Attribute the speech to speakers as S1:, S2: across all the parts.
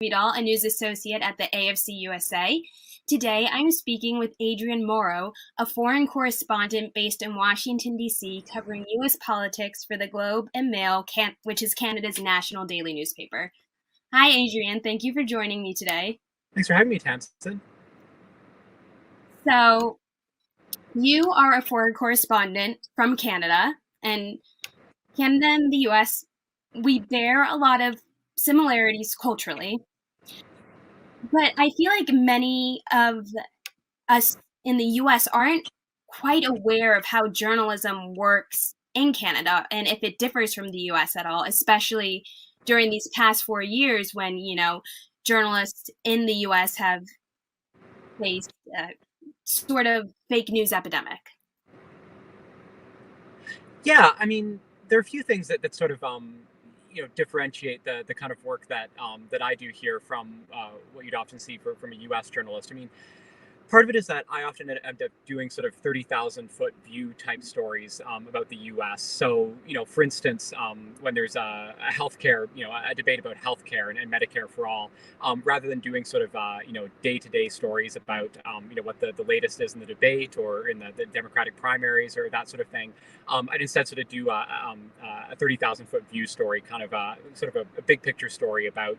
S1: Vidal, a news associate at the AFC-USA. Today, I'm speaking with Adrian Morrow, a foreign correspondent based in Washington, D.C., covering U.S. politics for the Globe and Mail, which is Canada's national daily newspaper. Hi, Adrian. Thank you for joining me today.
S2: Thanks for having me, Tamsin.
S1: So, you are a foreign correspondent from Canada, and Canada and the U.S., we bear a lot of similarities culturally. But I feel like many of us in the US aren't quite aware of how journalism works in Canada and if it differs from the US at all, especially during these past 4 years when, journalists in the US have faced a sort of fake news epidemic.
S2: Yeah, there are a few things that sort of differentiate the kind of work that I do here from what you'd often see from a U.S. journalist. Part of it is that I often end up doing sort of 30,000-foot view type stories about the U.S. So, for instance, when there's a healthcare, a debate about healthcare and Medicare for all, rather than doing sort of, day-to-day stories about, what the latest is in the debate or in the Democratic primaries or that sort of thing, I'd instead sort of do a 30,000-foot view story, kind of sort of a big picture story about,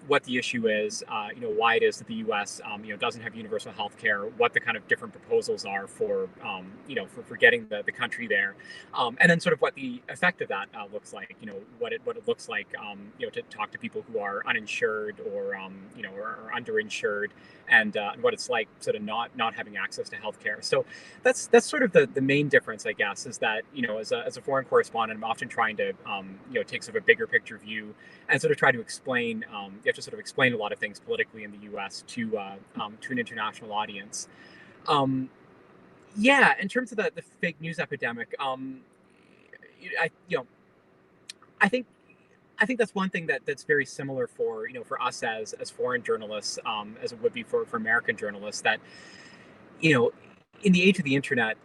S2: what the issue is, why it is that the U.S. Doesn't have universal health care, what the kind of different proposals are for for getting the country there, and then sort of what the effect of that looks like. What it looks like to talk to people who are uninsured or underinsured, and what it's like sort of not having access to health care. So that's sort of the main difference, I guess, is that as a foreign correspondent, I'm often trying to take sort of a bigger picture view and sort of try to explain. You have to sort of explain a lot of things politically in the U.S. to an international audience. Yeah, in terms of the fake news epidemic, I you know I think that's one thing that's very similar for us as foreign journalists, as it would be for American journalists, that you know in the age of the internet,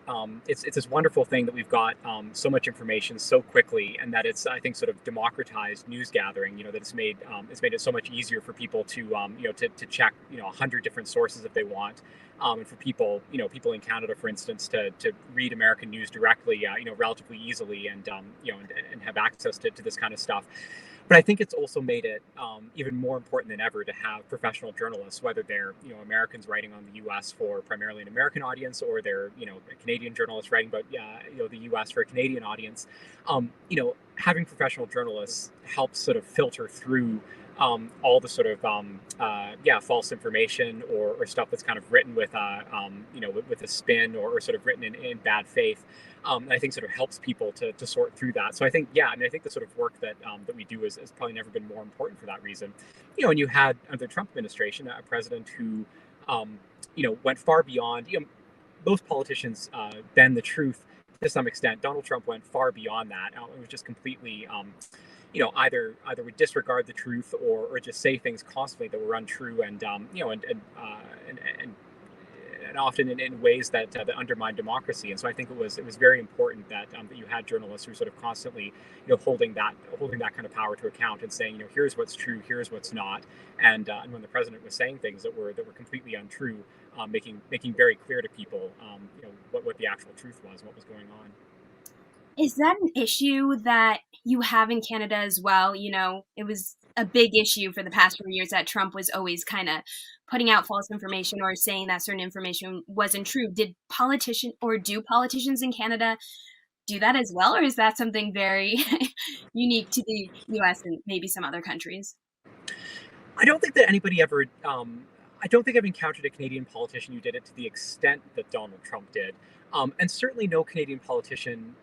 S2: it's this wonderful thing that we've got so much information so quickly, and that it's, I think, sort of democratized news gathering. That it's made it so much easier for people to check 100 different sources if they want, and for people in Canada, for instance, to read American news directly, relatively easily, and and have access to this kind of stuff. But I think it's also made it even more important than ever to have professional journalists, whether they're Americans writing on the U.S. for primarily an American audience, or they're Canadian journalists writing about the U.S. for a Canadian audience. Having professional journalists helps sort of filter through all the sort of false information or stuff that's kind of written with with a spin, or sort of written in bad faith. And I think sort of helps people to sort through that. So I think, I think the sort of work that we do has probably never been more important for that reason. And you had under the Trump administration a president who went far beyond. Most politicians bend the truth to some extent. Donald Trump went far beyond that. It was just completely either would disregard the truth, or just say things constantly that were untrue, and often in ways that undermine democracy. And so I think it was very important that you had journalists who were sort of constantly holding that kind of power to account, and saying here's what's true, here's what's not. And when the president was saying things that were completely untrue, making very clear to people what the actual truth was, what was going on.
S1: Is that an issue that you have in Canada as well? It was a big issue for the past 4 years that Trump was always kind of putting out false information or saying that certain information wasn't true. Do politicians in Canada do that as well, or is that something very unique to the US and maybe some other countries?
S2: I don't think that anybody ever. I don't think I've encountered a Canadian politician who did it to the extent that Donald Trump did, and certainly no Canadian politician,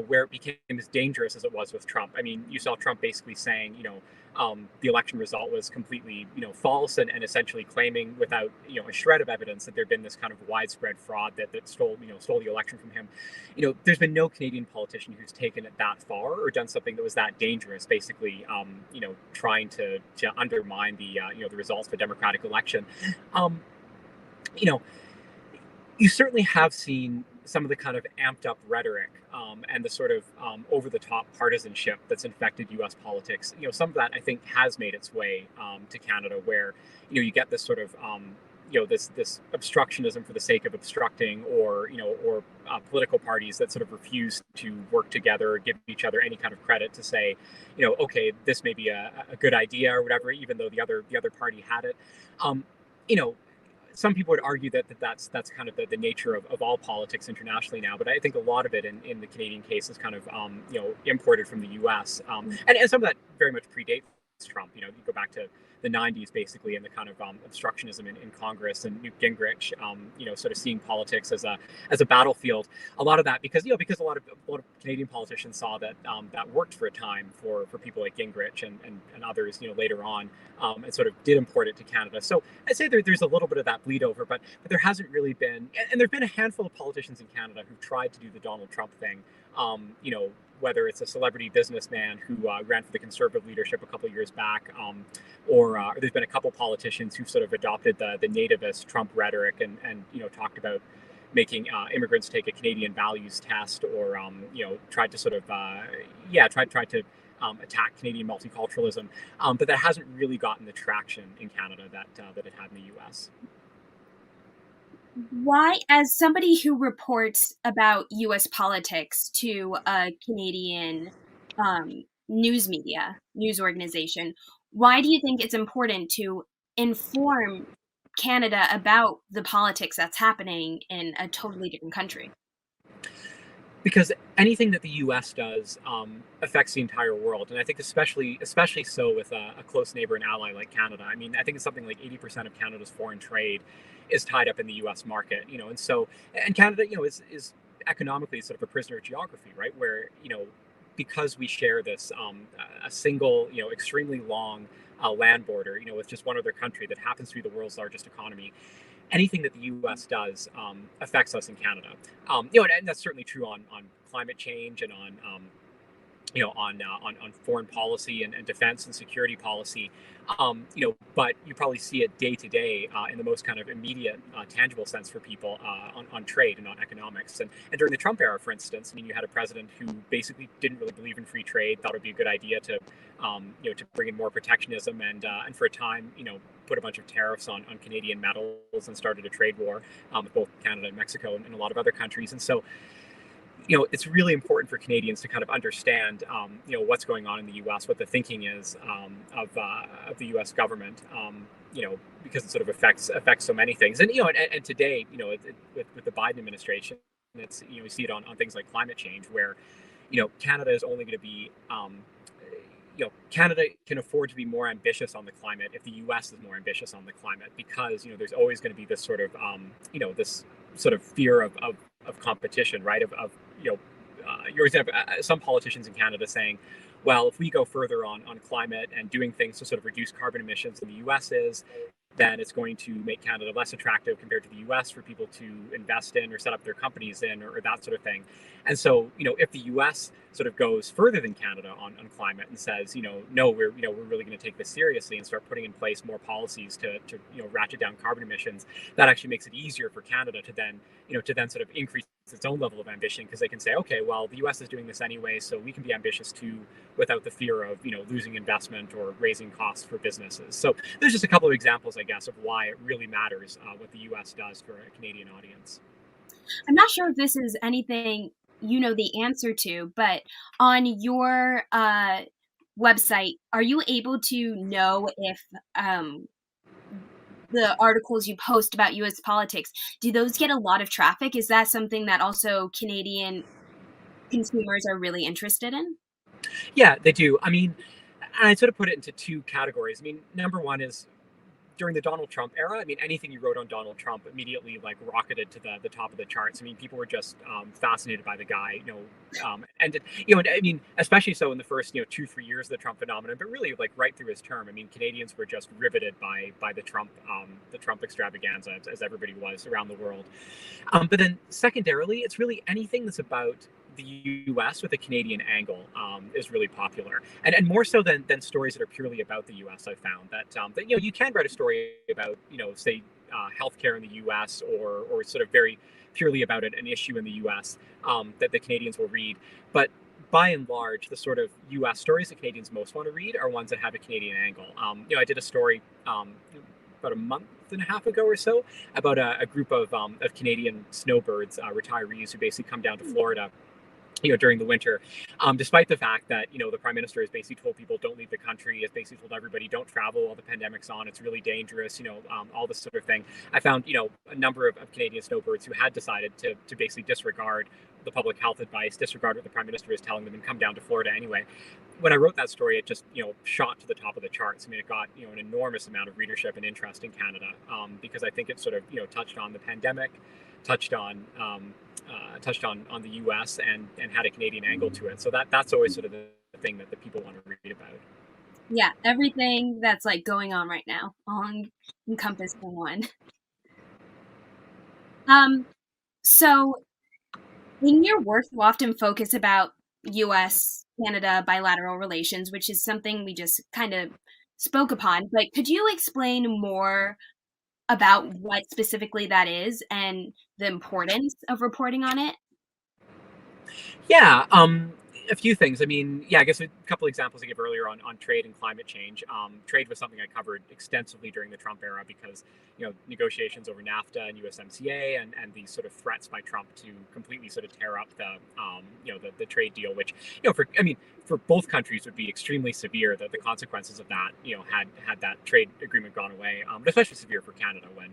S2: where it became as dangerous as it was with Trump. You saw Trump basically saying, the election result was completely, false, and essentially claiming without, a shred of evidence that there'd been this kind of widespread fraud that stole the election from him. There's been no Canadian politician who's taken it that far or done something that was that dangerous, basically, trying to undermine the results of a democratic election. Um, you know, you certainly have seen some of the kind of amped up rhetoric and the sort of over the top partisanship that's infected U.S. politics. Some of that I think has made its way to Canada, where you get this sort of this obstructionism for the sake of obstructing, or political parties that sort of refuse to work together or give each other any kind of credit to say, okay, this may be a good idea or whatever, even though the other party had it. You know, some people would argue that's kind of the nature of all politics internationally now, but I think a lot of it in the Canadian case is kind of imported from the U.S. And some of that very much predates Trump. You go back to the 90s basically, and the kind of obstructionism in Congress, and Newt Gingrich, sort of seeing politics as a battlefield. A lot of that because a lot of Canadian politicians saw that that worked for a time for people like Gingrich and others later on, and sort of did import it to Canada. So I'd say there's a little bit of that bleed over, but there hasn't really been, and there've been a handful of politicians in Canada who've tried to do the Donald Trump thing. Whether it's a celebrity businessman who ran for the Conservative leadership a couple of years back, or there's been a couple of politicians who've sort of adopted the nativist Trump rhetoric and talked about making immigrants take a Canadian values test, or tried to sort of tried to attack Canadian multiculturalism, but that hasn't really gotten the traction in Canada that it had in the U.S.
S1: Why, as somebody who reports about U.S. politics to a Canadian news organization, why do you think it's important to inform Canada about the politics that's happening in a totally different country?
S2: Because anything that the U.S. does affects the entire world, and I think especially so with a close neighbor and ally like Canada. I mean, I think it's something like 80% of Canada's foreign trade is tied up in the U.S. market, and Canada, is economically sort of a prisoner of geography, right? Where because we share this a single, extremely long land border, with just one other country that happens to be the world's largest economy. Anything that the U.S. does affects us in Canada. And that's certainly true on climate change, and on foreign policy and defense and security policy. But you probably see it day to day in the most kind of immediate, tangible sense for people on trade and on economics. And during the Trump era, for instance, I mean, you had a president who basically didn't really believe in free trade, thought it would be a good idea to bring in more protectionism, and for a time, put a bunch of tariffs on Canadian metals, and started a trade war with both Canada and Mexico and a lot of other countries. And so, it's really important for Canadians to kind of understand, what's going on in the U.S., what the thinking is of the U.S. government, because it sort of affects so many things. And and today, with the Biden administration, it's we see it on things like climate change, where Canada is only going to be Canada can afford to be more ambitious on the climate if the U.S. is more ambitious on the climate, because there's always going to be this sort of this sort of fear of competition, right? You're always going to have some politicians in Canada saying, well, if we go further on climate and doing things to sort of reduce carbon emissions than the U.S. is, then it's going to make Canada less attractive compared to the U.S. for people to invest in or set up their companies in, or that sort of thing. And so, if the U.S. sort of goes further than Canada on climate and says, no, we're really going to take this seriously and start putting in place more policies to ratchet down carbon emissions, that actually makes it easier for Canada to then sort of increase its own level of ambition, because they can say, okay, well, the U.S. is doing this anyway, so we can be ambitious too, without the fear of losing investment or raising costs for businesses. So there's just a couple of examples, I guess, of why it really matters what the U.S. does for a Canadian audience.
S1: I'm not sure if this is anything you know the answer to, but on your website, are you able to know if the articles you post about U.S. politics, do those get a lot of traffic? Is that something that also Canadian consumers are really interested in?
S2: Yeah, they do. I mean, and I sort of put it into two categories. I mean, number one is during the Donald Trump era. I mean, anything you wrote on Donald Trump immediately rocketed to the top of the charts. I mean, people were just fascinated by the guy, and I mean, especially so in the first 2-3 years of the Trump phenomenon, but really right through his term. I mean, Canadians were just riveted by the Trump extravaganza, as everybody was around the world. But then secondarily, it's really anything that's about the U.S. with a Canadian angle is really popular, and more so than stories that are purely about the U.S. I've found that you can write a story about say healthcare in the U.S. or sort of very purely about an issue in the U.S. That the Canadians will read. But by and large, the sort of U.S. stories that Canadians most want to read are ones that have a Canadian angle. I did a story about a month and a half ago or so about a group of Canadian snowbirds, retirees who basically come down to Florida during the winter, despite the fact that, the prime minister has basically told people don't leave the country, has basically told everybody don't travel while the pandemic's on, it's really dangerous, all this sort of thing. I found, a number of Canadian snowbirds who had decided to basically disregard the public health advice, disregard what the prime minister is telling them, and come down to Florida anyway. When I wrote that story, it just, shot to the top of the charts. I mean, it got, an enormous amount of readership and interest in Canada, because I think it sort of, touched on the pandemic, touched on the U.S. and had a Canadian angle to it. So that's always sort of the thing that the people want to read about.
S1: Yeah, everything that's like going on right now, all encompassed in one. So in your work, you often focus about U.S. Canada bilateral relations, which is something we just kind of spoke upon. But could you explain more about what specifically that is and the importance of reporting on it?
S2: Yeah, a few things. I mean, yeah, I guess a couple examples I gave earlier on trade and climate change. Trade was something I covered extensively during the Trump era because, negotiations over NAFTA and USMCA and these sort of threats by Trump to completely sort of tear up the trade deal, which, for both countries would be extremely severe. The consequences of that, had that trade agreement gone away, but especially severe for Canada when,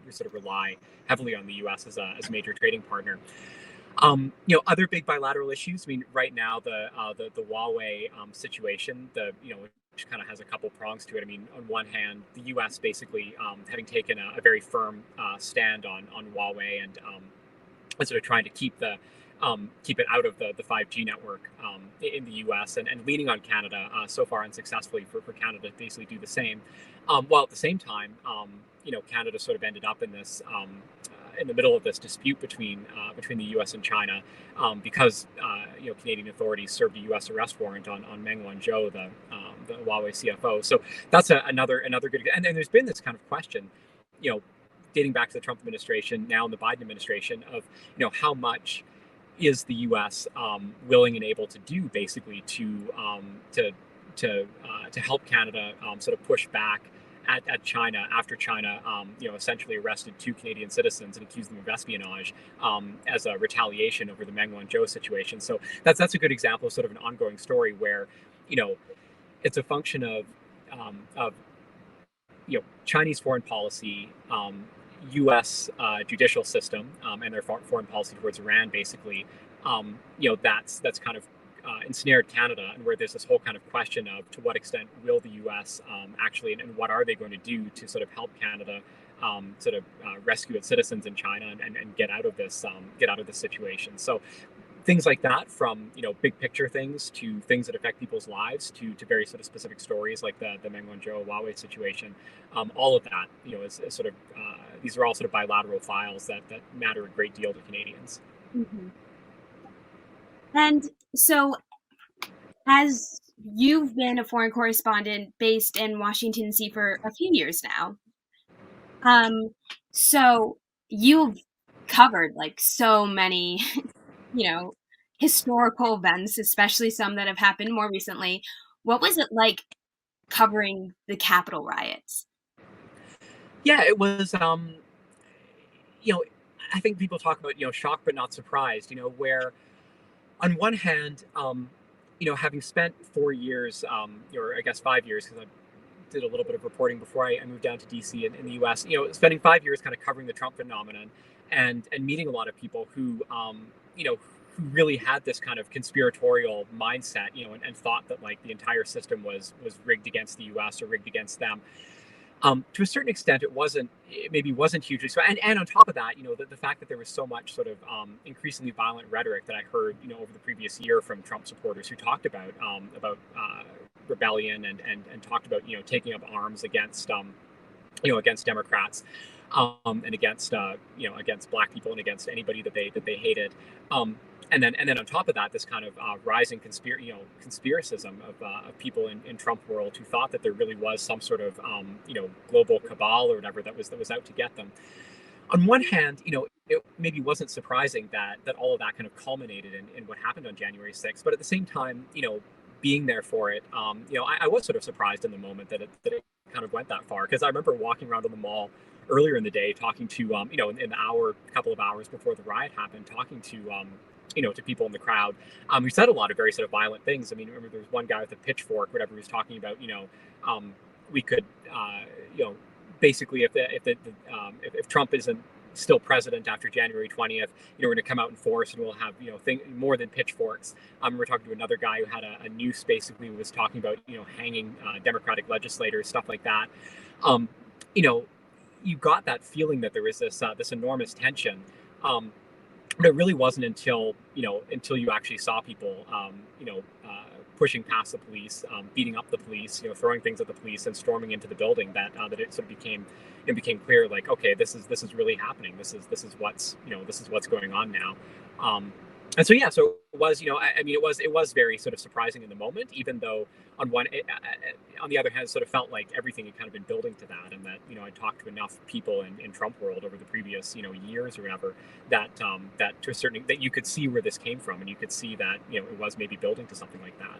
S2: we sort of rely heavily on the U.S. as a major trading partner. Other big bilateral issues. I mean, right now the Huawei situation, which kind of has a couple prongs to it. I mean, on one hand, the U.S. basically having taken a very firm stand on Huawei and sort of trying to keep it out of the 5G network in the U.S. and leaning on Canada so far unsuccessfully for Canada to basically do the same. While at the same time, Canada sort of ended up in this. In the middle of this dispute between the U.S. and China, because Canadian authorities served a U.S. arrest warrant on Meng Wanzhou, the Huawei CFO. So that's another good. And then there's been this kind of question, dating back to the Trump administration, now in the Biden administration, of how much is the U.S. Willing and able to do basically to help Canada sort of push back at China after China, essentially arrested 2 Canadian citizens and accused them of espionage as a retaliation over the Meng Wanzhou situation. So that's a good example of sort of an ongoing story where, it's a function of Chinese foreign policy, U.S. Judicial system, and their foreign policy towards Iran, basically. That's kind of ensnared Canada, and where there's this whole kind of question of to what extent will the U.S. Actually, and what are they going to do to sort of help Canada rescue its citizens in China and get out of this situation. So things like that, from big picture things to things that affect people's lives to very sort of specific stories like the Meng Wanzhou Huawei situation. All of that is sort of these are all sort of bilateral files that matter a great deal to Canadians.
S1: Mm-hmm. And so, as you've been a foreign correspondent based in Washington, D.C. for a few years now, so you've covered like so many, historical events, especially some that have happened more recently. What was it like covering the Capitol riots?
S2: Yeah, it was. I think people talk about shocked but not surprised. Where on one hand, having spent 4 years, or I guess 5 years, because I did a little bit of reporting before I moved down to DC in the U.S. Spending 5 years kind of covering the Trump phenomenon and meeting a lot of people who, who really had this kind of conspiratorial mindset, and thought that like the entire system was rigged against the U.S. or rigged against them. To a certain extent, it maybe wasn't hugely so. And on top of that, the fact that there was so much sort of increasingly violent rhetoric that I heard, over the previous year from Trump supporters who talked about rebellion and talked about, taking up arms against, against Democrats. and against against Black people and against anybody that they hated. Um, and then on top of that, this kind of rising conspiracism of people in Trump world who thought that there really was some sort of global cabal or whatever that was out to get them. On one hand, it maybe wasn't surprising that all of that kind of culminated in what happened on January 6th. But at the same time, being there for it, I was sort of surprised in the moment that it kind of went that far, because I remember walking around in the mall earlier in the day, talking to in the couple of hours before the riot happened, talking to to people in the crowd, who said a lot of very sort of violent things. I mean, remember there was one guy with a pitchfork, whatever, he was talking about, we could, basically, if Trump isn't still president after January 20th, we're going to come out in force and we'll have, more than pitchforks. We're talking to another guy who had a noose, basically, was talking about, hanging Democratic legislators, stuff like that. Um, you know, you got that feeling that there was this enormous tension. But it really wasn't until you actually saw people, pushing past the police, beating up the police, throwing things at the police, and storming into the building, that it sort of became clear, like, okay, this is really happening. This is what's going on now. And so yeah, so it was, I mean, it was very sort of surprising in the moment, even though on the other hand, it sort of felt like everything had kind of been building to that, and that I talked to enough people in Trump world over the previous years or whatever, that that to a certain, that you could see where this came from, and you could see that it was maybe building to something like that.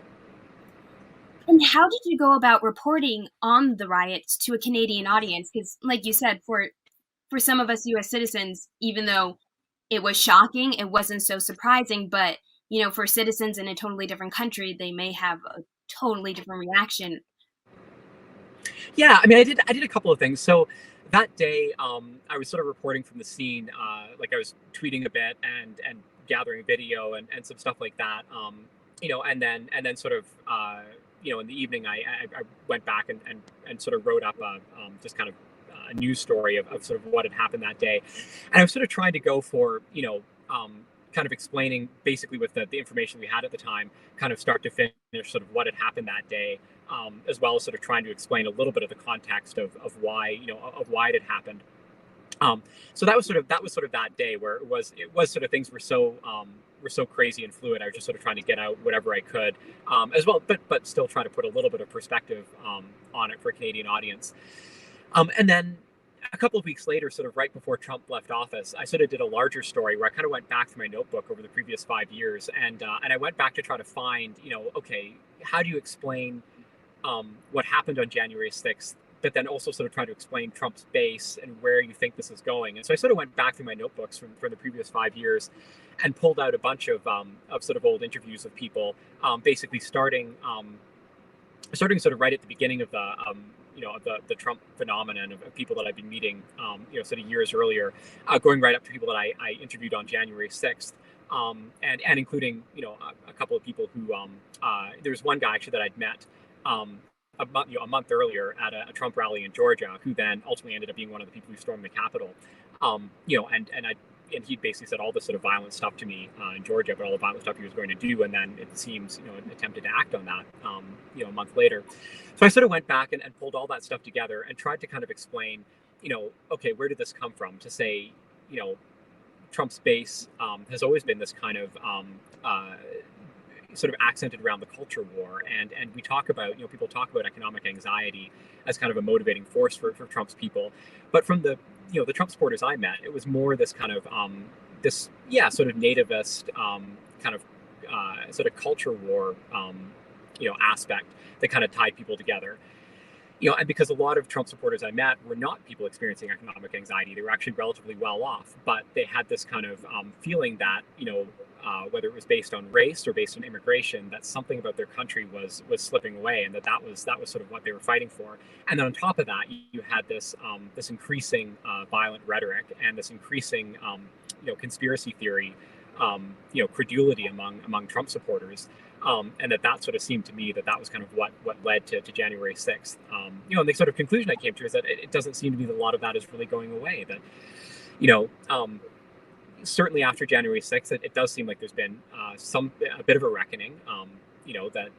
S1: And how did you go about reporting on the riots to a Canadian audience? Because, like you said, for some of us U.S. citizens, even though it was shocking, it wasn't so surprising. But for citizens in a totally different country, they may have a totally different reaction.
S2: Yeah, I mean, I did a couple of things. So that day, I was sort of reporting from the scene, like I was tweeting a bit and gathering video and some stuff like that. And then sort of in the evening, I went back and sort of wrote up just kind of a news story of sort of what had happened that day, and I was sort of trying to go for kind of explaining basically with the information we had at the time, kind of start to finish, sort of what had happened that day, as well as sort of trying to explain a little bit of the context of why of why it had happened. So that was sort of that day where it was sort of things were so crazy and fluid. I was just sort of trying to get out whatever I could, as well, but still trying to put a little bit of perspective on it for a Canadian audience. And then a couple of weeks later, sort of right before Trump left office, I sort of did a larger story where I kind of went back through my notebook over the previous 5 years, and I went back to try to find, okay, how do you explain what happened on January 6th, but then also sort of try to explain Trump's base and where you think this is going. And so I sort of went back through my notebooks from the previous 5 years and pulled out a bunch of sort of old interviews of people, basically starting sort of right at the beginning of the Trump phenomenon of people that I've been meeting, sort of years earlier, going right up to people that I interviewed on January 6th, and including a couple of people who there was one guy actually that I'd met a month earlier at a Trump rally in Georgia, who then ultimately ended up being one of the people who stormed the Capitol. And he basically said all this sort of violent stuff to me in Georgia, but all the violent stuff he was going to do, and then it seems attempted to act on that a month later. So I sort of went back and pulled all that stuff together and tried to kind of explain, okay, where did this come from? To say, Trump's base has always been this kind of sort of accented around the culture war, and we talk about, people talk about economic anxiety as kind of a motivating force for Trump's people, but from the the Trump supporters I met, it was more this kind of this sort of nativist kind of sort of culture war aspect that kind of tied people together. And because a lot of Trump supporters I met were not people experiencing economic anxiety, they were actually relatively well off, but they had this kind of feeling that, whether it was based on race or based on immigration, that something about their country was slipping away, and that was sort of what they were fighting for. And then on top of that, you had this this increasing violent rhetoric and this increasing conspiracy theory, credulity among Trump supporters. And that sort of seemed to me that was kind of what led to January 6th. And the sort of conclusion I came to is that it doesn't seem to me that a lot of that is really going away. That, certainly after January 6th, it does seem like there's been a bit of a reckoning. That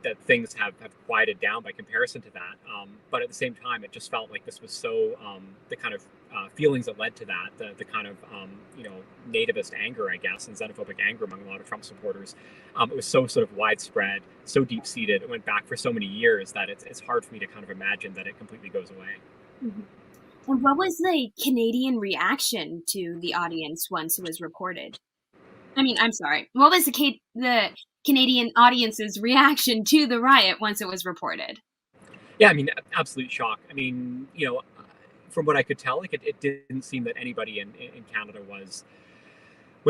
S2: that things have quieted down by comparison to that. But at the same time, it just felt like this was so the kind of feelings that led to that, the kind of nativist anger, I guess, and xenophobic anger among a lot of Trump supporters. It was so sort of widespread, so deep seated. It went back for so many years that it's hard for me to kind of imagine that it completely goes away.
S1: Mhm. And what was the Canadian reaction to the audience once it was reported? I mean, I'm sorry. What was the Canadian audience's reaction to the riot once it was reported?
S2: Yeah, I mean, absolute shock. I mean, from what I could tell, like it didn't seem that anybody in Canada was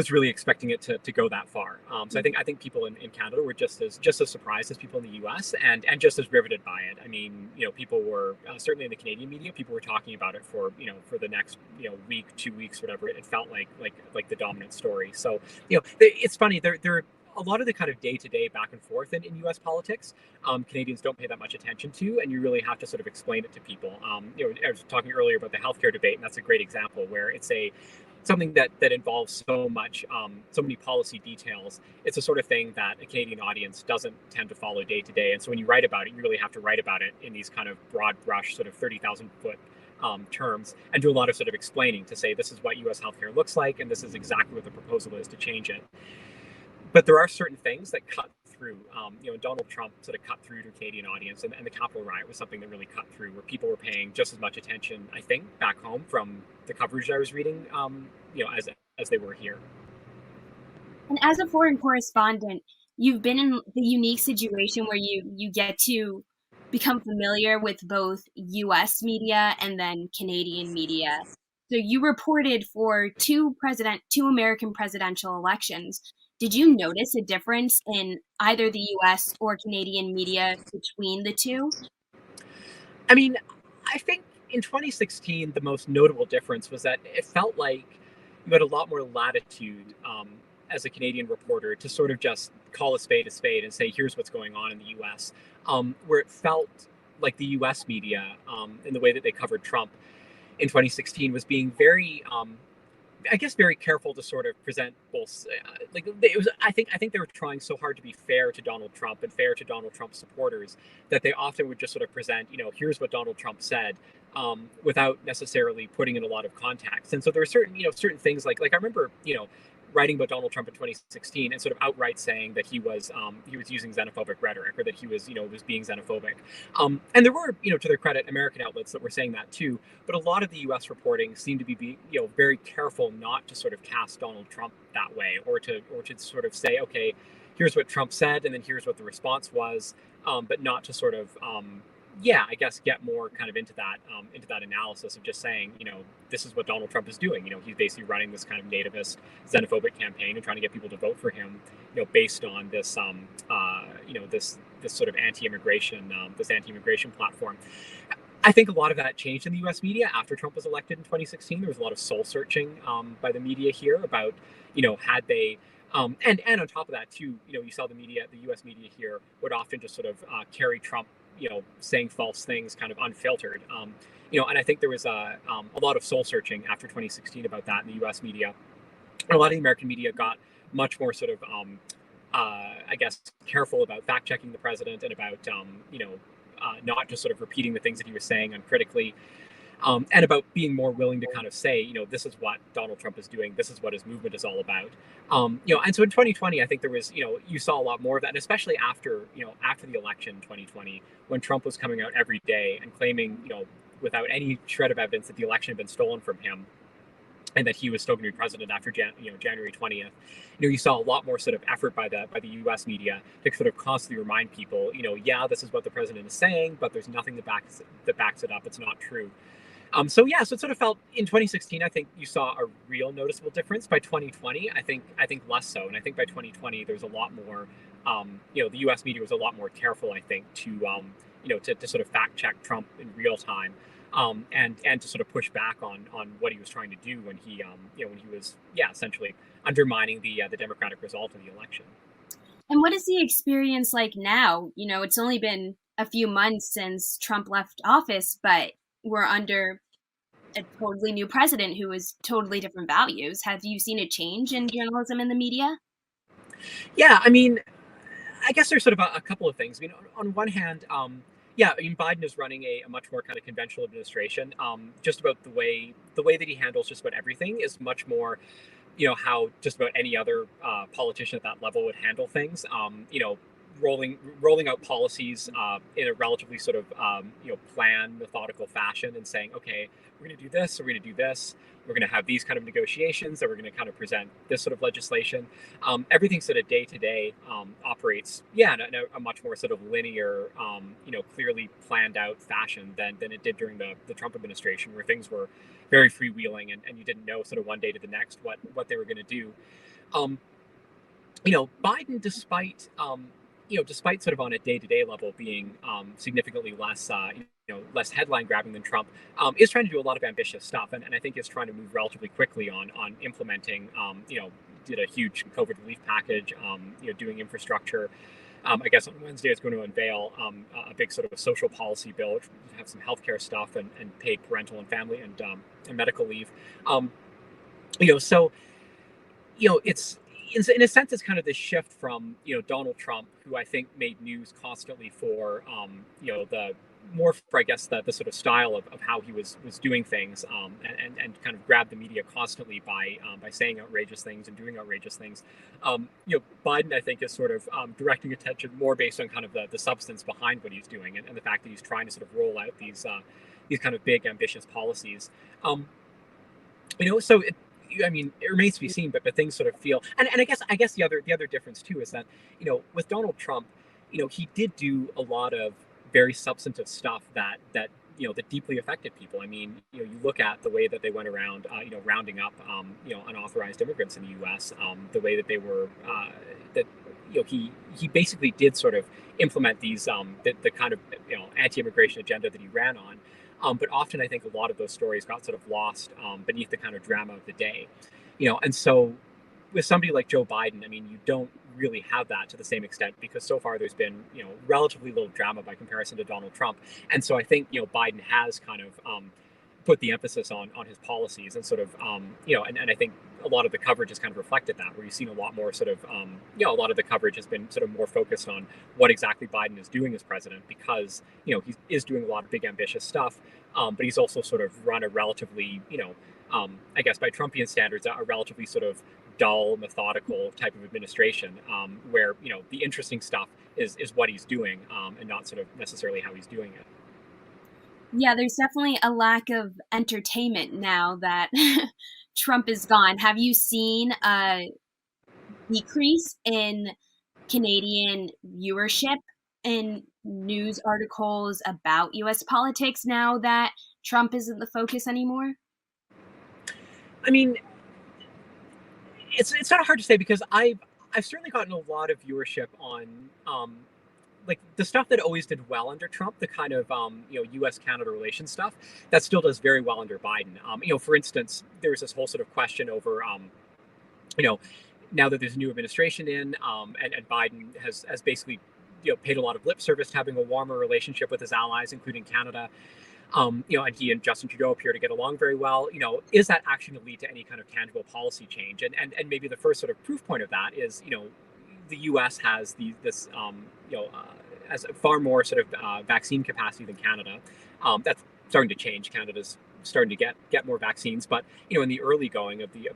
S2: really expecting it to go that far. So I think people in Canada were just as surprised as people in the U.S. and just as riveted by it. I mean, people were certainly in the Canadian media, people were talking about it for the next week, 2 weeks, whatever. It felt like the dominant story. So it's funny. There a lot of the kind of day-to-day back and forth in U.S. politics, Canadians don't pay that much attention to, and you really have to sort of explain it to people. I was talking earlier about the healthcare debate, and that's a great example where it's something that involves so many policy details. It's a sort of thing that a Canadian audience doesn't tend to follow day to day, and so when you write about it, you really have to write about it in these kind of broad brush, sort of 30,000 foot terms, and do a lot of sort of explaining to say this is what U.S. healthcare looks like, and this is exactly what the proposal is to change it. But there are certain things that cut through. Donald Trump sort of cut through to a Canadian audience, and the Capitol riot was something that really cut through, where people were paying just as much attention, I think, back home from the coverage I was reading, as they were here.
S1: And as a foreign correspondent, you've been in the unique situation where you get to become familiar with both US media and then Canadian media. So you reported for two American presidential elections. Did you notice a difference in either the US or Canadian media between the two?
S2: I mean, I think in 2016, the most notable difference was that it felt like you had a lot more latitude as a Canadian reporter to sort of just call a spade and say, here's what's going on in the US. Where it felt like the US media, in the way that they covered Trump in 2016, was being very I guess very careful to sort of present both. Like it was, I think they were trying so hard to be fair to Donald Trump and fair to Donald Trump supporters that they often would just sort of present, here's what Donald Trump said, without necessarily putting in a lot of context. And so there are certain things like I remember, writing about Donald Trump in 2016 and sort of outright saying that he was using xenophobic rhetoric, or that he was being xenophobic. And there were, to their credit, American outlets that were saying that too. But a lot of the U.S. reporting seemed to be very careful not to sort of cast Donald Trump that way, or to sort of say, okay, here's what Trump said, and then here's what the response was, but not to sort of I guess get more kind of into that analysis of just saying, this is what Donald Trump is doing. He's basically running this kind of nativist, xenophobic campaign and trying to get people to vote for him, based on this, this sort of anti-immigration platform. I think a lot of that changed in the U.S. media after Trump was elected in 2016. There was a lot of soul searching by the media here about, had they. And on top of that too, you saw the U.S. media here would often just sort of carry Trump, saying false things, kind of unfiltered. And I think there was a lot of soul searching after 2016 about that in the U.S. media. And a lot of the American media got much more sort of, I guess, careful about fact checking the president, and about, not just sort of repeating the things that he was saying uncritically. And about being more willing to kind of say, this is what Donald Trump is doing. This is what his movement is all about. And so in 2020, I think there was, you saw a lot more of that, and especially after the election in 2020, when Trump was coming out every day and claiming, without any shred of evidence, that the election had been stolen from him, and that he was still going to be president after January 20th. You saw a lot more sort of effort by the U.S. media to sort of constantly remind people, this is what the president is saying, but there's nothing that backs it up. It's not true. So it sort of felt in 2016. I think you saw a real noticeable difference. By 2020, I think less so, and I think by 2020 there's a lot more. The U.S. media was a lot more careful, I think, to to sort of fact check Trump in real time, and to sort of push back on what he was trying to do when he was essentially undermining the Democratic result of the election.
S1: And what is the experience like now? It's only been a few months since Trump left office, but we're under a totally new president who has totally different values. Have you seen a change in journalism and the media?
S2: Yeah, I mean, I guess there's sort of a couple of things. I mean, on one hand, yeah, I mean, Biden is running a much more kind of conventional administration. Just about the way that he handles just about everything is much more, how just about any other politician at that level would handle things. Rolling out policies in a relatively sort of planned, methodical fashion, and saying, okay, we're going to do this, we're going to do this, we're going to have these kind of negotiations, that we're going to kind of present this sort of legislation. Everything sort of day to day operates, yeah, in a much more sort of linear, clearly planned out fashion than it did during the Trump administration, where things were very freewheeling, and you didn't know sort of one day to the next what they were going to do. Um, Biden, despite sort of on a day-to-day level being significantly less headline grabbing than Trump, is trying to do a lot of ambitious stuff, and I think is trying to move relatively quickly on implementing. Did a huge COVID relief package, doing infrastructure. I guess on Wednesday it's going to unveil a big sort of a social policy bill, which will have some healthcare stuff and paid parental and family and medical leave. Um, so it's in a sense, it's kind of this shift from Donald Trump, who I think made news constantly for the more for I guess the sort of style of how he was doing things, and kind of grabbed the media constantly by saying outrageous things and doing outrageous things. Biden, I think, is sort of directing attention more based on kind of the substance behind what he's doing, and the fact that he's trying to sort of roll out these kind of big ambitious policies. Um, so I mean, it remains to be seen, but things sort of feel, and I guess the other difference too is that with Donald Trump, he did do a lot of very substantive stuff that deeply affected people. I mean, you look at the way that they went around, rounding up unauthorized immigrants in the U.S., the way that they were that he basically did sort of implement these the kind of anti-immigration agenda that he ran on. But often I think a lot of those stories got sort of lost beneath the kind of drama of the day, and so with somebody like Joe Biden, I mean, you don't really have that to the same extent, because so far there's been relatively little drama by comparison to Donald Trump, and so I think Biden has kind of put the emphasis on his policies, and sort of and I think a lot of the coverage has kind of reflected that, where you've seen a lot more sort of a lot of the coverage has been sort of more focused on what exactly Biden is doing as president, because he is doing a lot of big ambitious stuff, but he's also sort of run a relatively I guess by Trumpian standards, a relatively sort of dull, methodical type of administration, where the interesting stuff is what he's doing, and not sort of necessarily how he's doing it.
S1: Yeah, there's definitely a lack of entertainment now that Trump is gone. Have you seen a decrease in Canadian viewership in news articles about US politics now that Trump isn't the focus anymore?
S2: I mean, it's kind of hard to say, because I've certainly gotten a lot of viewership on like the stuff that always did well under Trump, the kind of U.S. Canada relations stuff that still does very well under Biden. For instance, there's this whole sort of question over you know now that there's a new administration in, and Biden has basically paid a lot of lip service to having a warmer relationship with his allies, including Canada. And he and Justin Trudeau appear to get along very well. Is that actually going to lead to any kind of tangible policy change? And maybe the first sort of proof point of that is, the U.S. has this has far more sort of vaccine capacity than Canada. That's starting to change. Canada's starting to get more vaccines, but in the early going of the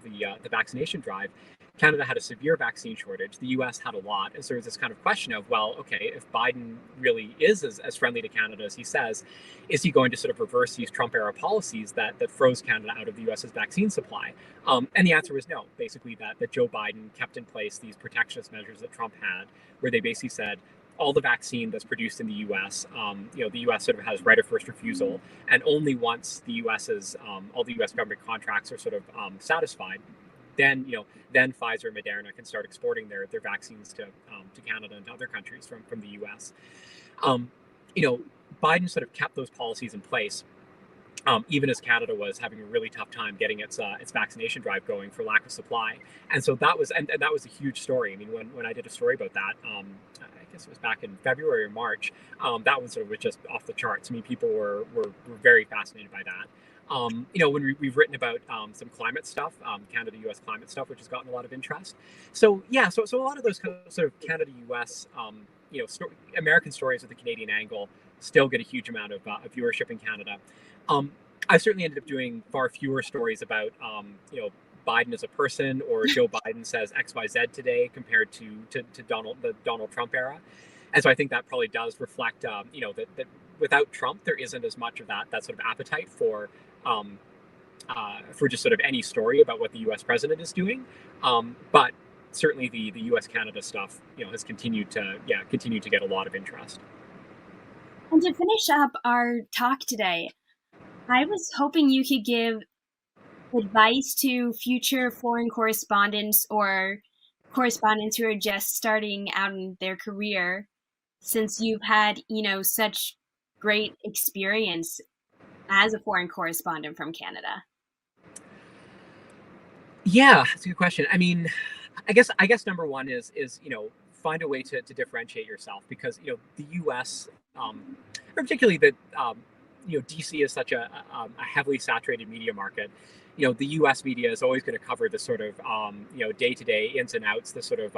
S2: vaccination drive, Canada had a severe vaccine shortage. The U.S. had a lot, and so there's this kind of question of, well, okay, if Biden really is as friendly to Canada as he says, is he going to sort of reverse these Trump-era policies that froze Canada out of the U.S.'s vaccine supply? And the answer was no. Basically, that Joe Biden kept in place these protectionist measures that Trump had, where they basically said, all the vaccine that's produced in the U.S., the U.S. sort of has right of first refusal, and only once the U.S.'s all the U.S. government contracts are sort of satisfied, then Pfizer and Moderna can start exporting their vaccines to Canada and to other countries from the U.S. Um, Biden sort of kept those policies in place, even as Canada was having a really tough time getting its vaccination drive going for lack of supply. And so that was and that was a huge story. I mean, when I did a story about that, I guess it was back in February or March, that one sort of was just off the charts. I mean, people were very fascinated by that. When we've written about some climate stuff, Canada-U.S. climate stuff, which has gotten a lot of interest. So yeah, so a lot of those kind of sort of Canada-U.S. American stories with the Canadian angle still get a huge amount of viewership in Canada. I certainly ended up doing far fewer stories about Biden as a person, or Joe Biden says XYZ today, compared to the Donald Trump era. And so I think that probably does reflect, that without Trump, there isn't as much of that sort of appetite um, for just sort of any story about what the U.S. president is doing. But certainly the U.S. Canada stuff, has continued to get a lot of interest.
S1: And to finish up our talk today, I was hoping you could give advice to future foreign correspondents or correspondents who are just starting out in their career, since you've had, such great experience as a foreign correspondent from Canada.
S2: Yeah, that's a good question. I mean, I guess number one is find a way to differentiate yourself, because the U.S. Particularly that DC is such a heavily saturated media market. The U.S. media is always going to cover the sort of day-to-day ins and outs, the sort of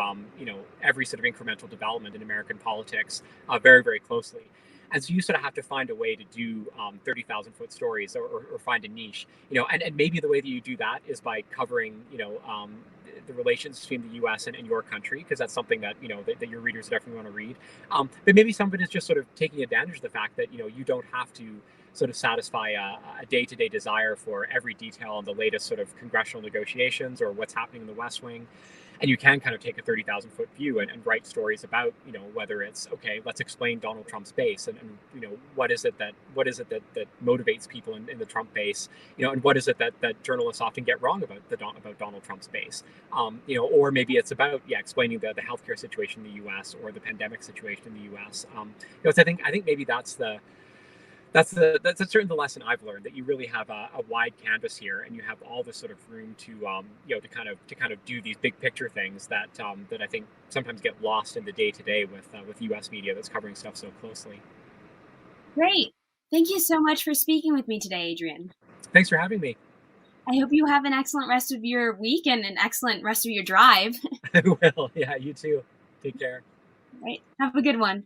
S2: every sort of incremental development in American politics very, very closely. And so you sort of have to find a way to do 30,000-foot stories, or find a niche, and maybe the way that you do that is by covering the relations between the U.S. and your country, because that's something that that your readers definitely want to read. But maybe some of it is just sort of taking advantage of the fact that you don't have to sort of satisfy a day-to-day desire for every detail on the latest sort of congressional negotiations or what's happening in the West Wing. And you can kind of take a 30,000-foot view and write stories about whether it's okay, let's explain Donald Trump's base, and what is it that motivates people in the Trump base, and what is it that journalists often get wrong about Donald Trump's base, or maybe it's about explaining the healthcare situation in the U.S. or the pandemic situation in the U.S. So I think maybe that's certainly the lesson I've learned, that you really have a wide canvas here, and you have all this sort of room to to kind of do these big picture things that I think sometimes get lost in the day to day with U.S. media that's covering stuff so closely.
S1: Great. Thank you so much for speaking with me today, Adrian.
S2: Thanks for having me.
S1: I hope you have an excellent rest of your week and an excellent rest of your drive.
S2: I will. Yeah, you too. Take care.
S1: Right. Have a good one.